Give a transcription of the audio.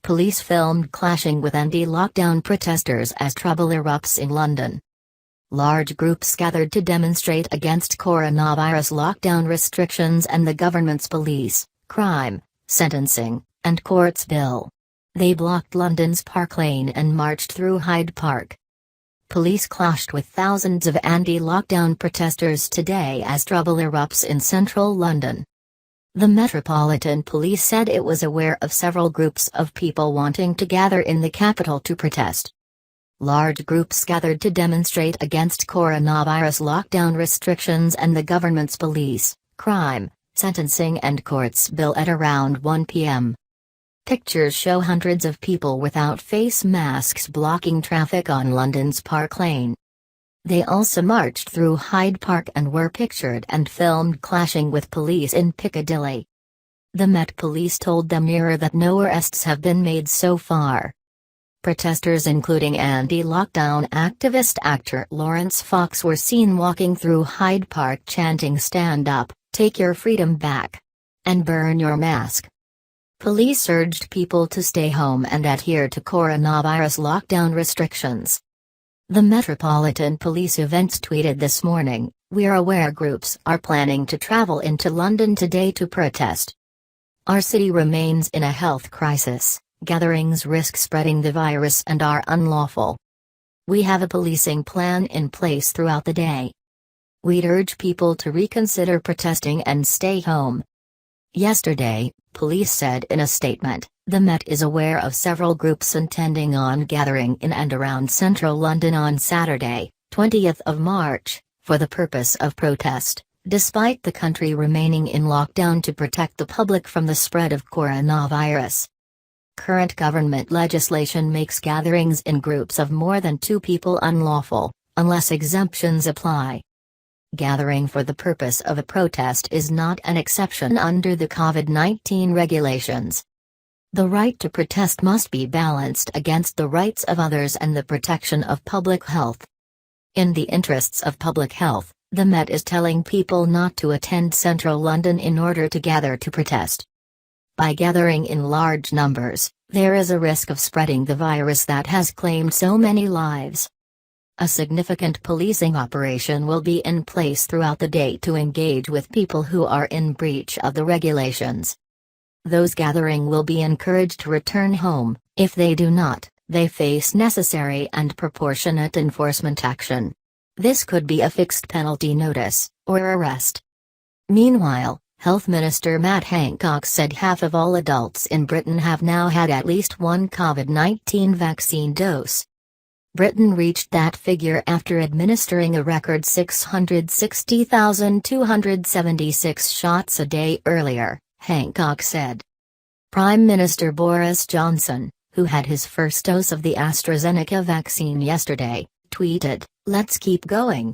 Police filmed clashing with anti-lockdown protesters as trouble erupts in London. Large groups gathered to demonstrate against coronavirus lockdown restrictions and the government's police, crime, sentencing, and courts bill. They blocked London's Park Lane and marched through Hyde Park. Police clashed with thousands of anti-lockdown protesters today as trouble erupts in central London. The Metropolitan Police said it was aware of several groups of people wanting to gather in the capital to protest. Large groups gathered to demonstrate against coronavirus lockdown restrictions and the government's police, crime, sentencing and courts bill at around 1 p.m. Pictures show hundreds of people without face masks blocking traffic on London's Park Lane. They also marched through Hyde Park and were pictured and filmed clashing with police in Piccadilly. The Met Police told the Mirror that no arrests have been made so far. Protesters including anti-lockdown activist actor Lawrence Fox were seen walking through Hyde Park chanting "Stand up, take your freedom back. And burn your mask." Police urged people to stay home and adhere to coronavirus lockdown restrictions. The Metropolitan Police Events tweeted this morning, "We're aware groups are planning to travel into London today to protest. Our city remains in a health crisis. Gatherings risk spreading the virus and are unlawful. We have a policing plan in place throughout the day. We'd urge people to reconsider protesting and stay home." Yesterday, police said in a statement, the Met is aware of several groups intending on gathering in and around central London on Saturday, 20th of March, for the purpose of protest, despite the country remaining in lockdown to protect the public from the spread of coronavirus. Current government legislation makes gatherings in groups of more than 2 people unlawful, unless exemptions apply. Gathering for the purpose of a protest is not an exception under the COVID-19 regulations. The right to protest must be balanced against the rights of others and the protection of public health. In the interests of public health, the Met is telling people not to attend central London in order to gather to protest. By gathering in large numbers, there is a risk of spreading the virus that has claimed so many lives. A significant policing operation will be in place throughout the day to engage with people who are in breach of the regulations. Those gathering will be encouraged to return home. If they do not, they face necessary and proportionate enforcement action. This could be a fixed penalty notice, or arrest. Meanwhile, Health Minister Matt Hancock said half of all adults in Britain have now had at least one COVID-19 vaccine dose. Britain reached that figure after administering a record 660,276 shots a day earlier, Hancock said. Prime Minister Boris Johnson, who had his first dose of the AstraZeneca vaccine yesterday, tweeted, "Let's keep going."